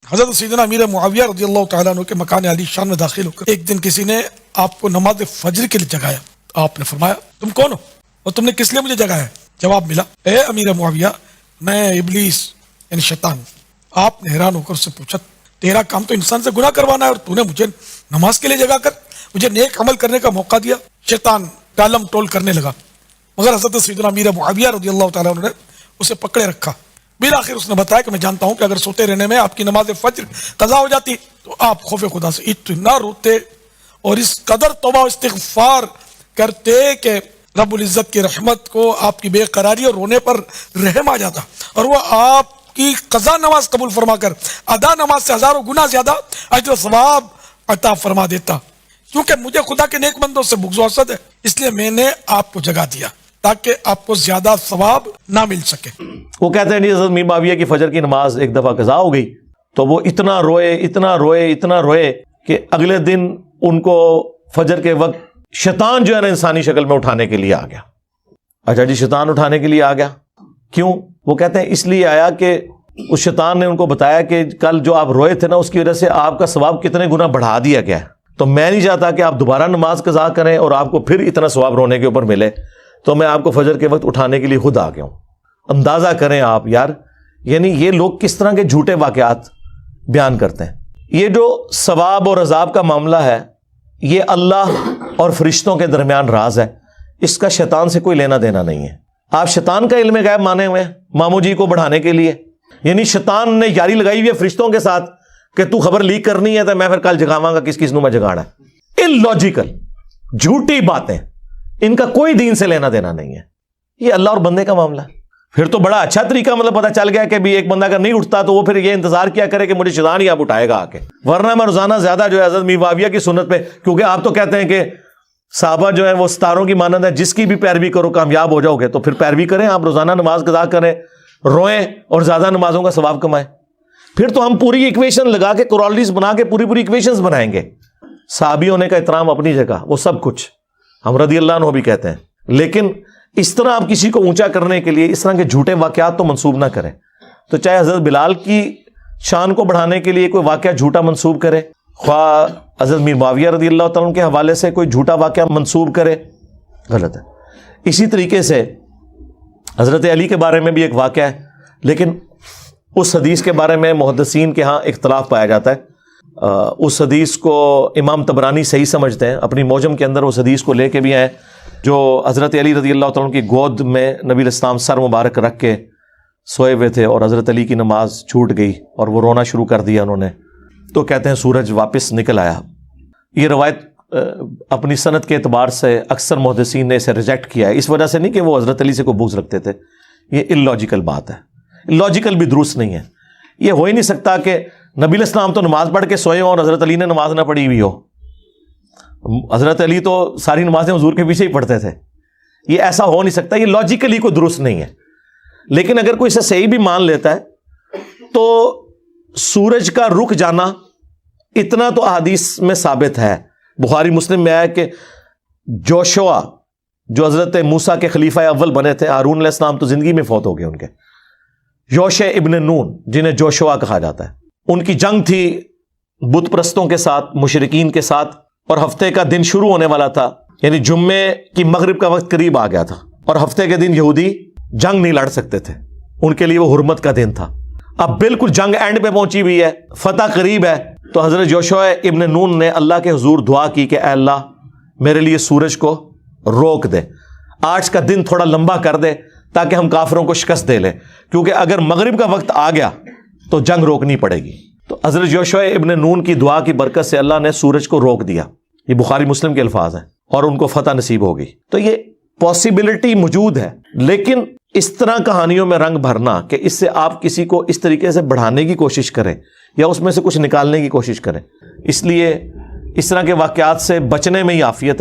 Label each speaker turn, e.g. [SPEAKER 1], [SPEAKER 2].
[SPEAKER 1] حضرت سیدنا امیر معاویہ رضی اللہ تعالیٰ عنہ کے مکان علی شان میں داخل ہو کر ایک دن کسی نے آپ کو نماز فجر کے لیے جگایا. آپ نے فرمایا تم کون ہو اور تم نے کس لیے مجھے جگایا ہے؟ جواب ملا اے امیر معاویہ میں ابلیس یعنی شیطان. آپ نے حیران ہو کر اس سے پوچھا تیرا کام تو انسان سے گناہ کروانا ہے اور تو نے مجھے نماز کے لیے جگا کر مجھے نیک عمل کرنے کا موقع دیا. شیطان ٹالم ٹول کرنے لگا مگر حضرت سیدنا امیر معاویہ رضی اللہ تعالیٰ عنہ نے اسے پکڑے رکھا. بالآخر اس نے بتایا کہ میں جانتا ہوں کہ اگر سوتے رہنے میں آپ کی نماز فجر قضا ہو جاتی تو آپ خوف خدا سے اتنا روتے اور اس قدر توبہ و استغفار کرتے کہ رب العزت کی رحمت کو آپ کی بے قراری اور رونے پر رحم آ جاتا اور وہ آپ کی قضا نماز قبول فرما کر ادا نماز سے ہزاروں گنا زیادہ اجر و ثواب عطا فرما دیتا. کیونکہ مجھے خدا کے نیک بندوں سے بغض و حسد ہے اس لیے میں نے آپ کو جگا دیا تاکہ آپ کو زیادہ ثواب نہ مل سکے.
[SPEAKER 2] وہ کہتے ہیں نہیں حضرت میر معاویہ کی فجر کی نماز ایک دفعہ قضا ہو گئی تو وہ اتنا روئے کہ اگلے دن ان کو فجر کے وقت شیطان جو ہے نا انسانی شکل میں اٹھانے کے لیے آ گیا. اچھا جی شیطان اٹھانے کے لیے آ گیا کیوں؟ وہ کہتے ہیں اس لیے آیا کہ اس شیطان نے ان کو بتایا کہ کل جو آپ روئے تھے نا اس کی وجہ سے آپ کا ثواب کتنے گنا بڑھا دیا گیا ہے تو میں نہیں چاہتا کہ آپ دوبارہ نماز قضا کریں اور آپ کو پھر اتنا ثواب رونے کے اوپر ملے تو میں آپ کو فجر کے وقت اٹھانے کے لیے خود آ گیا ہوں. اندازہ کریں آپ یار یعنی یہ لوگ کس طرح کے جھوٹے واقعات بیان کرتے ہیں. یہ جو ثواب اور عذاب کا معاملہ ہے یہ اللہ اور فرشتوں کے درمیان راز ہے. اس کا شیطان سے کوئی لینا دینا نہیں ہے. آپ شیطان کا علم غیب مانے ہوئے ہیں مامو جی کو بڑھانے کے لیے. یعنی شیطان نے یاری لگائی ہوئی ہے فرشتوں کے ساتھ کہ تو خبر لیک کرنی ہے تو میں پھر کل جگاواں گا کس نو میں جگانا ہے. اللاجیکل جھوٹی باتیں ان کا کوئی دین سے لینا دینا نہیں ہے. یہ اللہ اور بندے کا معاملہ ہے. پھر تو بڑا اچھا طریقہ مطلب پتہ چل گیا کہ بھی ایک بندہ اگر نہیں اٹھتا تو وہ پھر یہ انتظار کیا کرے کہ مجھے شیطان ہی آپ اٹھائے گا آ کے. ورنہ میں روزانہ زیادہ جو ہے حضرت میر معاویہ کی سنت پہ کیونکہ آپ تو کہتے ہیں کہ صحابہ جو ہے وہ ستاروں کی مانند ہے جس کی بھی پیروی کرو کامیاب ہو جاؤ گے تو پھر پیروی کریں آپ روزانہ نماز قضا کریں روئیں اور زیادہ نمازوں کا ثواب کمائیں. پھر تو ہم پوری ایکویشن لگا کے کورالٹیز بنا کے پوری ایکویشنز بنائیں گے. صحابی ہونے کا احترام اپنی جگہ وہ سب کچھ ہم رضی اللہ عنہ بھی کہتے ہیں لیکن اس طرح آپ کسی کو اونچا کرنے کے لیے اس طرح کے جھوٹے واقعات تو منسوب نہ کریں. تو چاہے حضرت بلال کی شان کو بڑھانے کے لیے کوئی واقعہ جھوٹا منسوب کرے خواہ حضرت میر معاویہ رضی اللہ تعالیٰ کے حوالے سے کوئی جھوٹا واقعہ منسوب کرے غلط ہے. اسی طریقے سے حضرت علی کے بارے میں بھی ایک واقعہ ہے لیکن اس حدیث کے بارے میں محدثین کے ہاں اختلاف پایا جاتا ہے. اس حدیث کو امام طبرانی صحیح سمجھتے ہیں اپنی موجم کے اندر اس حدیث کو لے کے بھی آئے جو حضرت علی رضی اللہ تعالیٰ کی گود میں نبی الاسلام سر مبارک رکھ کے سوئے ہوئے تھے اور حضرت علی کی نماز چھوٹ گئی اور وہ رونا شروع کر دیا انہوں نے تو کہتے ہیں سورج واپس نکل آیا. یہ روایت اپنی سند کے اعتبار سے اکثر محدثین نے اسے ریجیکٹ کیا ہے اس وجہ سے نہیں کہ وہ حضرت علی سے کوئی بغض رکھتے تھے. یہ اللاجیکل بات ہے. لاجیکل بھی درست نہیں ہے. یہ ہو ہی نہیں سکتا کہ نبی الاسلام تو نماز پڑھ کے سوئے ہوں اور حضرت علی نے نماز نہ پڑھی ہوئی ہو. حضرت علی تو ساری نمازیں حضور کے پیچھے ہی پڑھتے تھے. یہ ایسا ہو نہیں سکتا. یہ لاجیکلی کوئی درست نہیں ہے. لیکن اگر کوئی اسے صحیح بھی مان لیتا ہے تو سورج کا رک جانا اتنا تو احادیث میں ثابت ہے. بخاری مسلم میں آیا کہ جوشوا جو حضرت موسیٰ کے خلیفہ اول بنے تھے ہارون علیہ السلام تو زندگی میں فوت ہو گئے ان کے. یوشع ابن نون جنہیں جوشوا کہا جاتا ہے ان کی جنگ تھی بت پرستوں کے ساتھ مشرکین کے ساتھ اور ہفتے کا دن شروع ہونے والا تھا یعنی جمعے کی مغرب کا وقت قریب آ گیا تھا اور ہفتے کے دن یہودی جنگ نہیں لڑ سکتے تھے. ان کے لیے وہ حرمت کا دن تھا. اب بالکل جنگ اینڈ پہ پہنچی ہوئی ہے فتح قریب ہے تو حضرت یوشع ابن نون نے اللہ کے حضور دعا کی کہ اے اللہ میرے لیے سورج کو روک دے آج کا دن تھوڑا لمبا کر دے تاکہ ہم کافروں کو شکست دے لیں کیونکہ اگر مغرب کا وقت آ گیا تو جنگ روکنی پڑے گی. تو حضرت یوشع ابن نون کی دعا کی برکت سے اللہ نے سورج کو روک دیا. یہ بخاری مسلم کے الفاظ ہیں اور ان کو فتح نصیب ہو گئی. تو یہ پاسبلٹی موجود ہے لیکن اس طرح کہانیوں میں رنگ بھرنا کہ اس سے آپ کسی کو اس طریقے سے بڑھانے کی کوشش کریں یا اس میں سے کچھ نکالنے کی کوشش کریں اس لیے اس طرح کے واقعات سے بچنے میں ہی عافیت ہے.